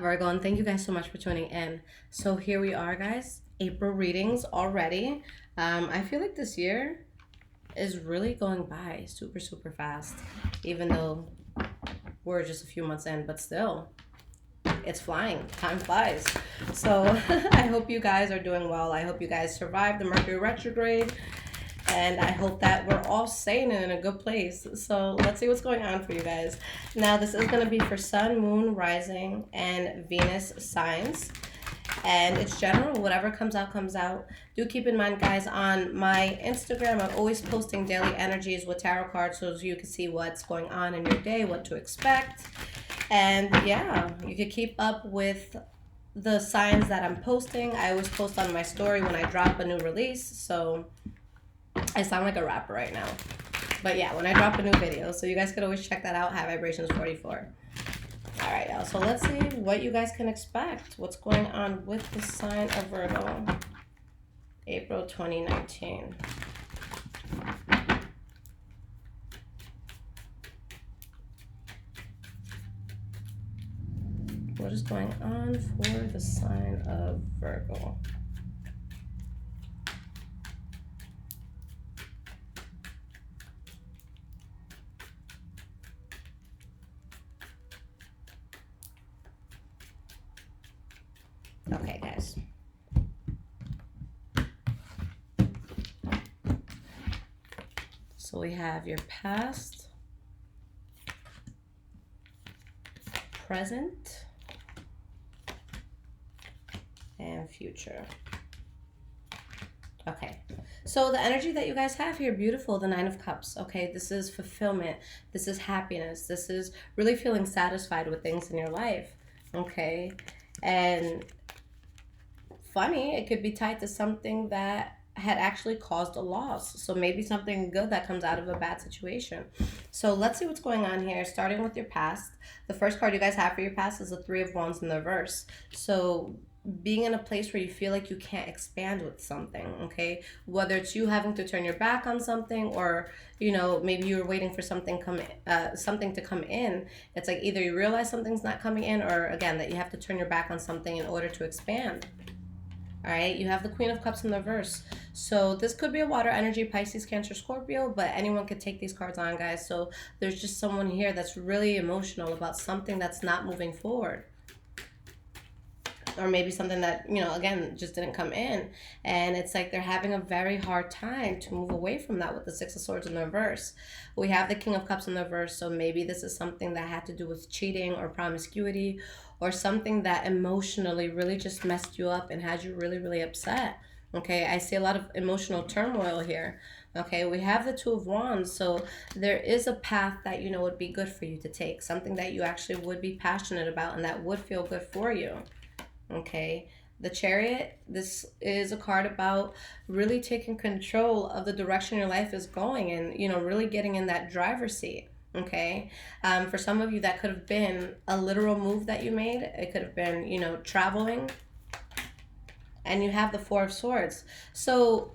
Virgo, and thank you guys so much for tuning in. So here we are, guys. April readings already. I feel like this year is really going by super, super fast, even though we're just a few months in, but still, it's flying. Time flies. So I hope you guys are doing well. I hope you guys survived the Mercury retrograde, and I hope that we're all sane and in a good place. So let's see what's going on for you guys. Now, this is going to be for Sun, Moon, Rising, and Venus signs. And it's general. Whatever comes out, comes out. Do keep in mind, guys, on my Instagram, I'm always posting daily energies with tarot cards so you can see what's going on in your day, what to expect. And yeah, you can keep up with the signs that I'm posting. I always post on my story when I drop a new release. So I sound like a rapper right now. But yeah, when I drop a new video. So you guys could always check that out. High Vibrations 44. All right, y'all. So let's see what you guys can expect. What's going on with the sign of Virgo? April 2019. What is going on for the sign of Virgo? Okay, guys. So we have your past, present, and future. Okay, so the energy that you guys have here, beautiful, the Nine of Cups. Okay, this is fulfillment, this is happiness, this is really feeling satisfied with things in your life. Okay, and funny, it could be tied to something that had actually caused a loss. So maybe something good that comes out of a bad situation. So let's see what's going on here, starting with your past. The first card you guys have for your past is the Three of Wands in the reverse. So being in a place where you feel like you can't expand with something, okay? Whether it's you having to turn your back on something, or maybe you were waiting for something to come in. It's like either you realize something's not coming in, or again that you have to turn your back on something in order to expand. All right, you have the Queen of Cups in the reverse. So this could be a water energy, Pisces, Cancer, Scorpio, but anyone could take these cards on, guys. So there's just someone here that's really emotional about something that's not moving forward. Or maybe something that, again, just didn't come in. And it's like they're having a very hard time to move away from that with the Six of Swords in the reverse. We have the King of Cups in the reverse, so maybe this is something that had to do with cheating or promiscuity, or something that emotionally really just messed you up and had you really, really upset. Okay, I see a lot of emotional turmoil here. Okay, we have the Two of Wands, so there is a path that would be good for you to take, something that you actually would be passionate about and that would feel good for you. Okay, the Chariot, this is a card about really taking control of the direction your life is going, and really getting in that driver's seat. Okay, for some of you that could have been a literal move that you made. It could have been traveling. And you have the Four of Swords, so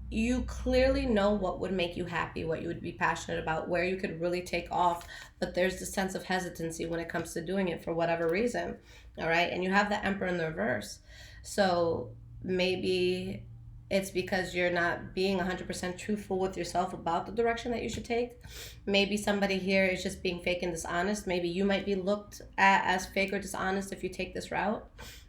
you clearly know what would make you happy, what you would be passionate about, where you could really take off, but there's this sense of hesitancy when it comes to doing it for whatever reason. All right, and you have the Emperor in the reverse. So maybe it's because you're not being 100% truthful with yourself about the direction that you should take. Maybe somebody here is just being fake and dishonest. Maybe you might be looked at as fake or dishonest if you take this route.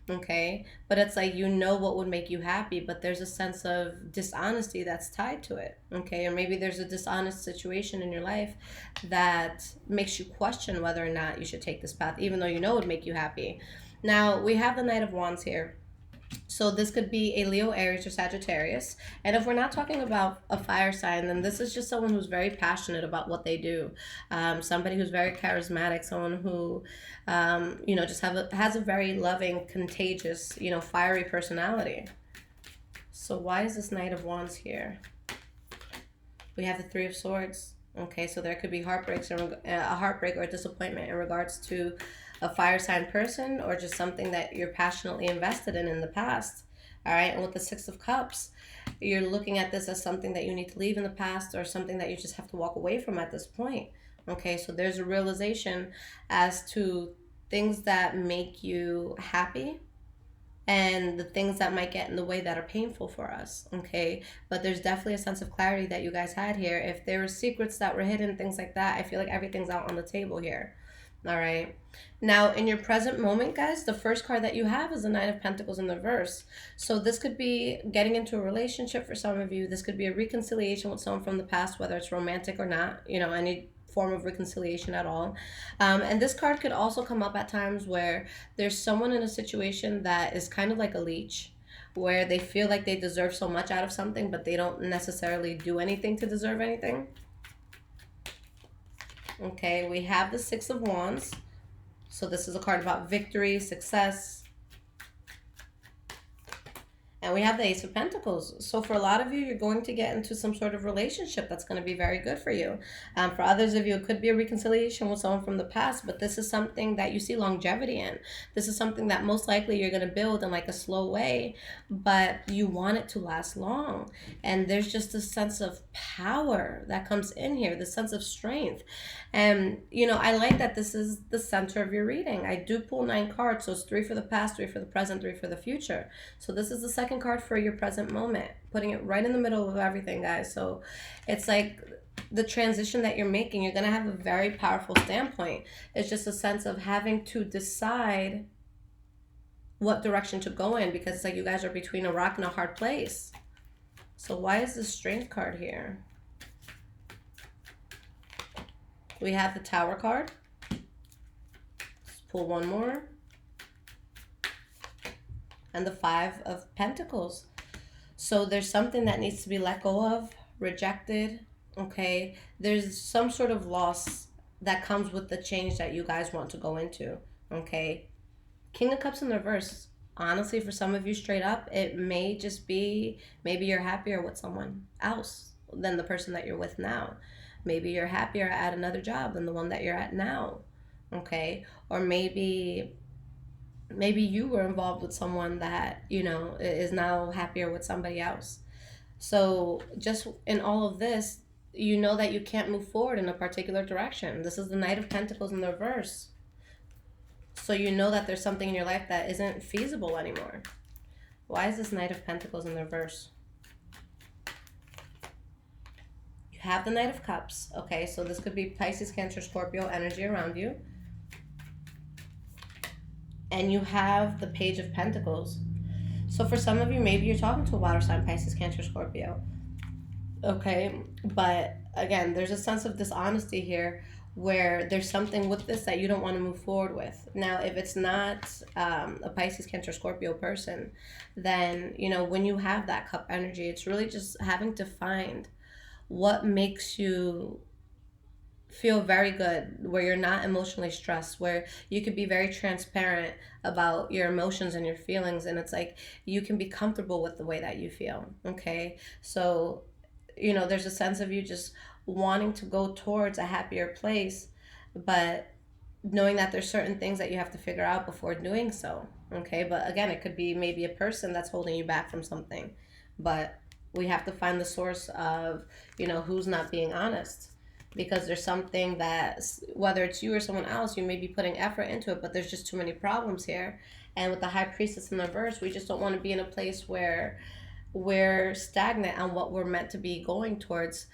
Okay, but it's like what would make you happy, but there's a sense of dishonesty that's tied to it. Okay, or maybe there's a dishonest situation in your life that makes you question whether or not you should take this path, even though it would make you happy. Now we have the Knight of Wands here. So this could be a Leo, Aries, or Sagittarius. And if we're not talking about a fire sign, then this is just someone who's very passionate about what they do. Somebody who's very charismatic, someone who, just has a very loving, contagious, fiery personality. So why is this Knight of Wands here? We have the Three of Swords. Okay, so there could be heartbreak or a disappointment in regards to a fire sign person, or just something that you're passionately invested in the past. All right, and with the Six of Cups, you're looking at this as something that you need to leave in the past, or something that you just have to walk away from at this point. Okay, so there's a realization as to things that make you happy and the things that might get in the way that are painful for us, okay? But there's definitely a sense of clarity that you guys had here. If there were secrets that were hidden, things like that, I feel like everything's out on the table here. All right. Now, in your present moment, guys, the first card that you have is the Nine of Pentacles in the reverse. So this could be getting into a relationship for some of you. This could be a reconciliation with someone from the past, whether it's romantic or not, you know, any form of reconciliation at all. And this card could also come up at times where there's someone in a situation that is kind of like a leech, where they feel like they deserve so much out of something, but they don't necessarily do anything to deserve anything. Okay, we have the Six of Wands. So this is a card about victory, success. And we have the Ace of Pentacles. So for a lot of you, you're going to get into some sort of relationship that's going to be very good for you. For others of you, it could be a reconciliation with someone from the past, but this is something that you see longevity in. This is something that most likely you're going to build in like a slow way, but you want it to last long. And there's just a sense of power that comes in here, the sense of strength. And, you know, I like that this is the center of your reading. I do pull 9 cards, so it's 3 for the past, 3 for the present, 3 for the future. So this is the second card for your present moment, putting it right in the middle of everything, guys. So it's like the transition that you're making, you're going to have a very powerful standpoint. It's just a sense of having to decide what direction to go in, because it's like you guys are between a rock and a hard place. So why is the Strength card here? We have the Tower card. Let's pull one more. And the Five of Pentacles. So there's something that needs to be let go of, rejected, okay? There's some sort of loss that comes with the change that you guys want to go into, okay? King of Cups in the reverse. Honestly, for some of you, straight up, it may just be maybe you're happier with someone else than the person that you're with now. Maybe you're happier at another job than the one that you're at now, okay? Or maybe you were involved with someone that, you know, is now happier with somebody else. So just in all of this, you know that you can't move forward in a particular direction. This is the Knight of Pentacles in the reverse. So you know that there's something in your life that isn't feasible anymore. Why is this Knight of Pentacles in the reverse? You have the Knight of Cups. Okay, so this could be Pisces, Cancer, Scorpio energy around you. And you have the Page of Pentacles. So for some of you, maybe you're talking to a water sign, Pisces, Cancer, Scorpio. Okay, but again, there's a sense of dishonesty here where there's something with this that you don't want to move forward with. Now, if it's not a Pisces, Cancer, Scorpio person, then, you know, when you have that cup energy, it's really just having to find what makes you feel very good, where you're not emotionally stressed, where you could be very transparent about your emotions and your feelings, and it's like you can be comfortable with the way that you feel, okay? So, you know, there's a sense of you just wanting to go towards a happier place, but knowing that there's certain things that you have to figure out before doing so, okay? But again, it could be maybe a person that's holding you back from something, but we have to find the source of, you know, who's not being honest. Because there's something that, whether it's you or someone else, you may be putting effort into it, but there's just too many problems here. And with the High Priestess in the reverse, we just don't want to be in a place where we're stagnant on what we're meant to be going towards,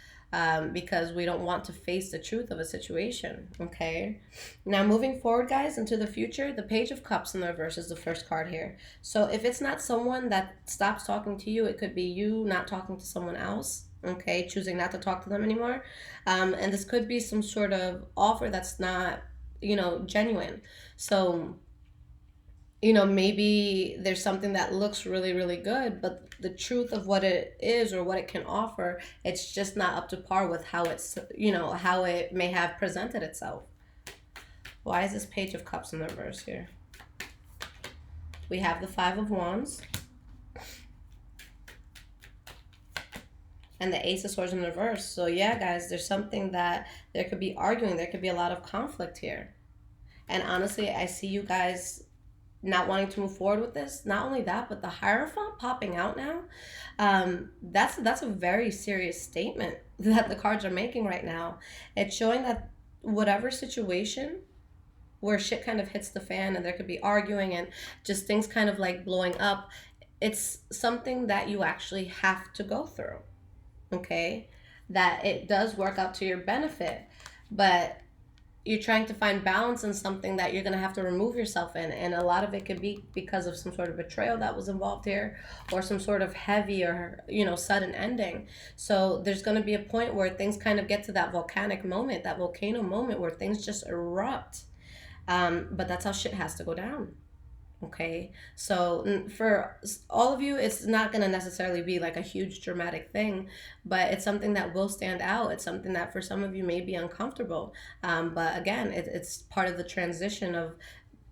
because we don't want to face the truth of a situation, okay? Now, moving forward, guys, into the future, the Page of Cups in the reverse is the first card here. So if it's not someone that stops talking to you, it could be you not talking to someone else, okay, choosing not to talk to them anymore. And this could be some sort of offer that's not, you know, genuine. So, you know, maybe there's something that looks really, really good, but the truth of what it is or what it can offer, it's just not up to par with how it's, you know, how it may have presented itself. Why is this Page of Cups in the reverse here? We have the Five of Wands. And the Ace of Swords in the reverse. So yeah, guys, there's something that there could be arguing. There could be a lot of conflict here. And honestly, I see you guys not wanting to move forward with this. Not only that, but the Hierophant popping out now. That's a very serious statement that the cards are making right now. It's showing that whatever situation where shit kind of hits the fan and there could be arguing and just things kind of like blowing up, it's something that you actually have to go through. Okay? That it does work out to your benefit, but you're trying to find balance in something that you're going to have to remove yourself in, and a lot of it could be because of some sort of betrayal that was involved here, or some sort of heavy or sudden ending. So there's going to be a point where things kind of get to that volcanic moment, that volcano moment where things just erupt, but that's how shit has to go down. Okay, so for all of you, it's not going to necessarily be like a huge dramatic thing, but it's something that will stand out. It's something that for some of you may be uncomfortable, but again, it's part of the transition of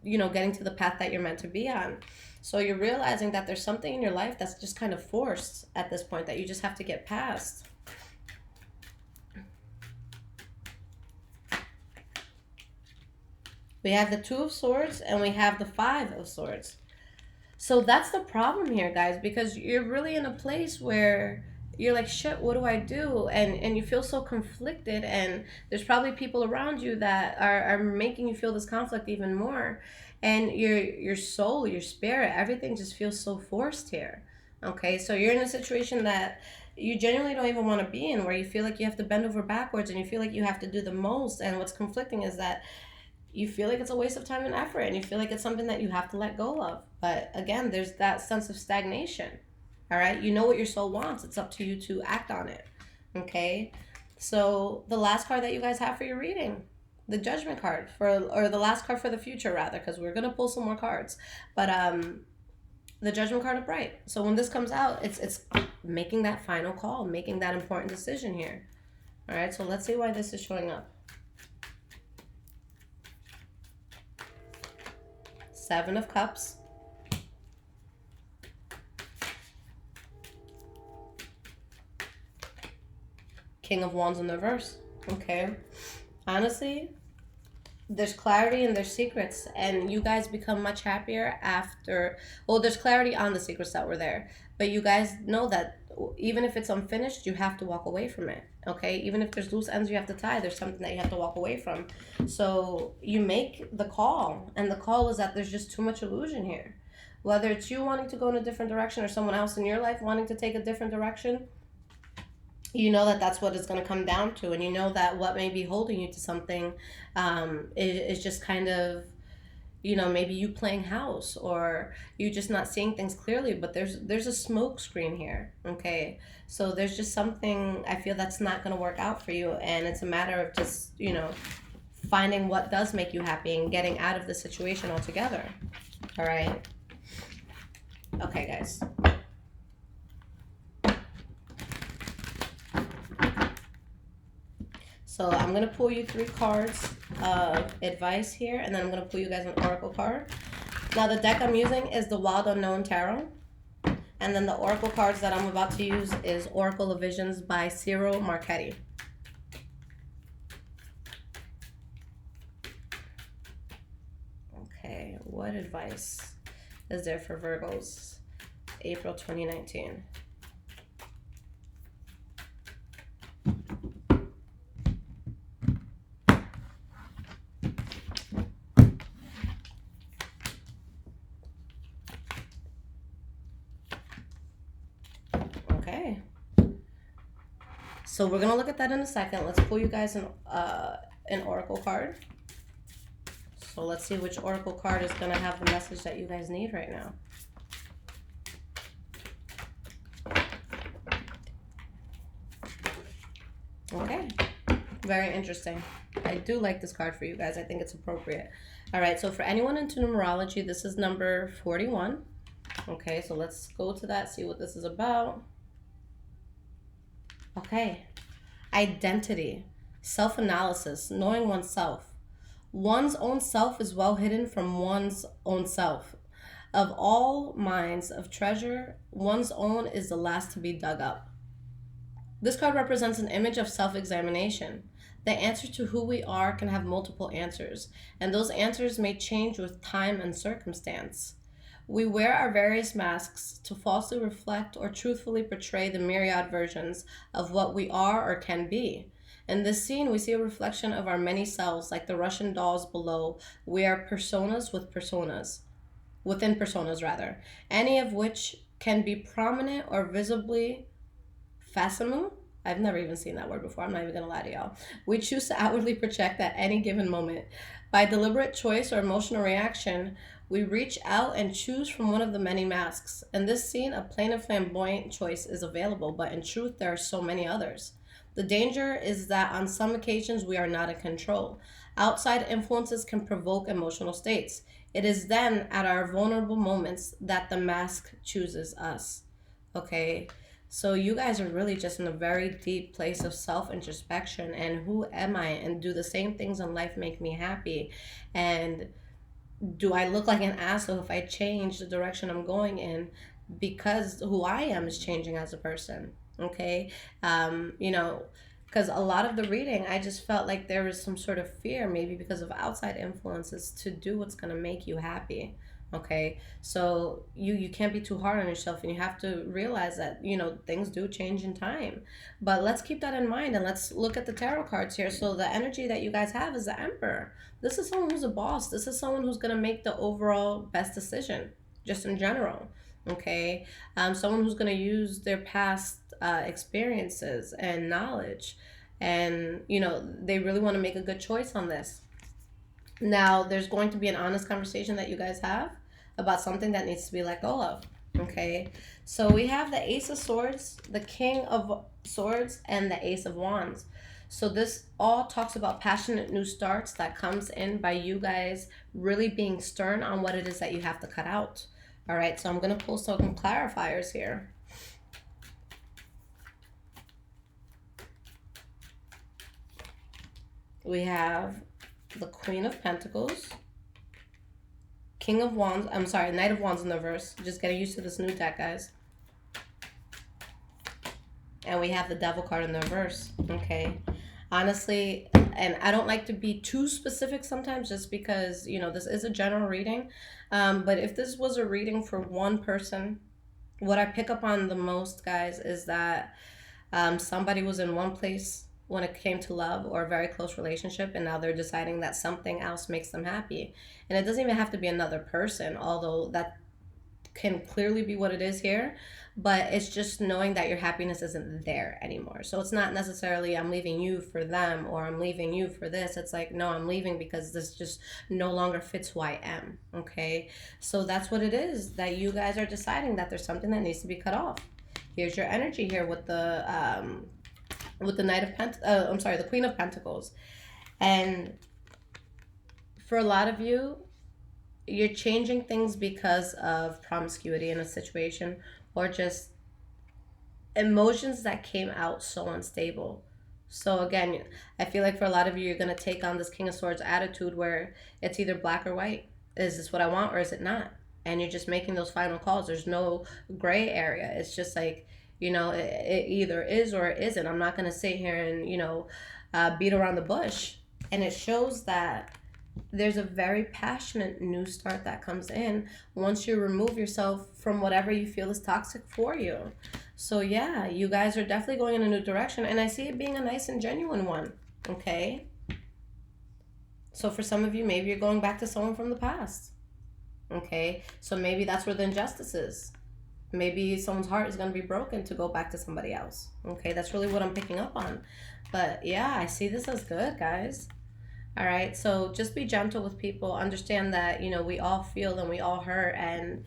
getting to the path that you're meant to be on. So you're realizing that there's something in your life that's just kind of forced at this point that you just have to get past. We have the Two of Swords and we have the Five of Swords. So that's the problem here, guys, because you're really in a place where you're like, shit, what do I do? And you feel so conflicted, and there's probably people around you that are making you feel this conflict even more. And your soul, your spirit, everything just feels so forced here. Okay, so you're in a situation that you genuinely don't even want to be in, where you feel like you have to bend over backwards and you feel like you have to do the most. And what's conflicting is that you feel like it's a waste of time and effort, and you feel like it's something that you have to let go of. But again, there's that sense of stagnation. All right, you know what your soul wants. It's up to you to act on it. Okay, so the last card that you guys have for your reading, the Judgment card, or the last card for the future rather, because we're gonna pull some more cards. But the Judgment card upright. So when this comes out, it's making that final call, making that important decision here. All right, so let's see why this is showing up. Seven of Cups. King of Wands in the reverse. Okay. Honestly, there's clarity and there's secrets, and you guys become much happier after, well, there's clarity on the secrets that were there, but you guys know that even if it's unfinished, you have to walk away from it. Okay, even if there's loose ends you have to tie, there's something that you have to walk away from. So you make the call, and the call is that there's just too much illusion here. Whether it's you wanting to go in a different direction or someone else in your life wanting to take a different direction, you know that that's what it's going to come down to, and you know that what may be holding you to something is just kind of, maybe you playing house, or you just not seeing things clearly, but there's a smoke screen here. Okay, so there's just something I feel that's not going to work out for you, and it's a matter of just finding what does make you happy and getting out of the situation altogether. All right, okay guys, so I'm going to pull you 3 cards of advice here, and then I'm going to pull you guys an oracle card. Now the deck I'm using is the Wild Unknown Tarot, and then the oracle cards that I'm about to use is Oracle of Visions by Ciro Marchetti. Okay, what advice is there for Virgos, April 2019? So we're going to look at that in a second. Let's pull you guys an oracle card. So let's see which oracle card is going to have the message that you guys need right now. Okay. Very interesting. I do like this card for you guys. I think it's appropriate. All right. So for anyone into numerology, this is number 41. Okay. So let's go to that, see what this is about. Okay. Identity, self-analysis, knowing oneself. One's own self is well hidden from one's own self. Of all mines of treasure, one's own is the last to be dug up. This card represents an image of self-examination. The answer to who we are can have multiple answers, and those answers may change with time and circumstance. We wear our various masks to falsely reflect or truthfully portray the myriad versions of what we are or can be. In this scene, we see a reflection of our many selves, like the Russian dolls below. We are personas with personas, within personas rather, any of which can be prominent or visibly facimu. I've never even seen that word before. I'm not even gonna lie to y'all. We choose to outwardly project at any given moment. By deliberate choice or emotional reaction, we reach out and choose from one of the many masks. In this scene, a plain and flamboyant choice is available, but in truth, there are so many others. The danger is that on some occasions we are not in control. Outside influences can provoke emotional states. It is then at our vulnerable moments that the mask chooses us. Okay? So you guys are really just in a very deep place of self-introspection and who am I, and do the same things in life make me happy, and do I look like an asshole if I change the direction I'm going in, because who I am is changing as a person. Okay. You know, because a lot of the reading, I just felt like there was some sort of fear, maybe because of outside influences, to do what's going to make you happy. Okay, so you can't be too hard on yourself, and you have to realize that, you know, things do change in time. But let's keep that in mind, and let's look at the tarot cards here. So the energy that you guys have is the Emperor. This is someone who's a boss. This is someone who's going to make the overall best decision, just in general. Okay, someone who's going to use their past experiences and knowledge, and you know, they really want to make a good choice on this. Now, there's going to be an honest conversation that you guys have about something that needs to be let go of. Okay, so we have the Ace of Swords, the King of Swords, and the Ace of Wands. So this all talks about passionate new starts that comes in by you guys really being stern on what it is that you have to cut out. All right, so I'm going to pull some clarifiers here. We have the Queen of Pentacles, King of Wands, I'm sorry, Knight of Wands in the reverse. Just getting used to this new deck, guys. And we have the Devil card in the reverse. Okay. Honestly, and I don't like to be too specific sometimes, just because, you know, this is a general reading. But if this was a reading for one person, what I pick up on the most, guys, is that somebody was in one place when it came to love or a very close relationship, and now they're deciding that something else makes them happy. And it doesn't even have to be another person, although that can clearly be what it is here, but it's just knowing that your happiness isn't there anymore. So it's not necessarily I'm leaving you for them or I'm leaving you for this. It's like, no, I'm leaving because this just no longer fits who I am. Okay, so that's what it is, that you guys are deciding that there's something that needs to be cut off. Here's your energy here with the Knight of the Queen of Pentacles. And for a lot of you, you're changing things because of promiscuity in a situation, or just emotions that came out so unstable. So again, I feel like for a lot of you, you're going to take on this King of Swords attitude where it's either black or white. Is this what I want or is it not? And you're just making those final calls. There's no gray area. It's just like, you know, it either is or it isn't. I'm not going to sit here and, you know, beat around the bush. And it shows that there's a very passionate new start that comes in once you remove yourself from whatever you feel is toxic for you. So yeah, you guys are definitely going in a new direction, and I see it being a nice and genuine one. Okay, so for some of you, maybe you're going back to someone from the past. Okay, so maybe that's where the injustice is. Maybe someone's heart is going to be broken to go back to somebody else. Okay, that's really what I'm picking up on. But yeah, I see this as good, guys. All right, so just be gentle with people. Understand that, you know, we all feel and we all hurt, and,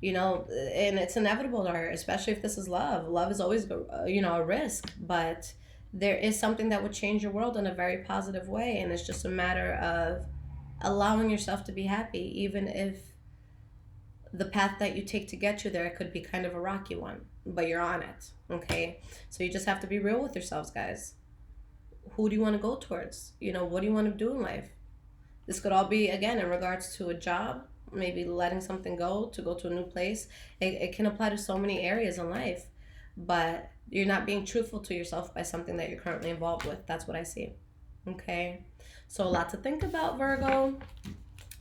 you know, and it's inevitable to hurt, especially if this is love. Love is always, you know, a risk, but there is something that would change your world in a very positive way, and it's just a matter of allowing yourself to be happy, even if the path that you take to get you there could be kind of a rocky one, but you're on it. Okay, so you just have to be real with yourselves, guys. Who do you want to go towards? You know, what do you want to do in life? This could all be, again, in regards to a job, maybe letting something go to go to a new place. It can apply to so many areas in life, but you're not being truthful to yourself by something that you're currently involved with. That's what I see. Okay, so a lot to think about, Virgo.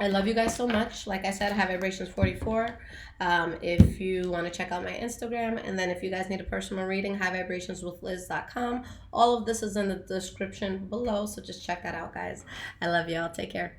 I love you guys so much. Like I said, High Vibrations 44. If you want to check out my Instagram, and then if you guys need a personal reading, highvibrationswithliz.com. All of this is in the description below, so just check that out, guys. I love y'all. Take care.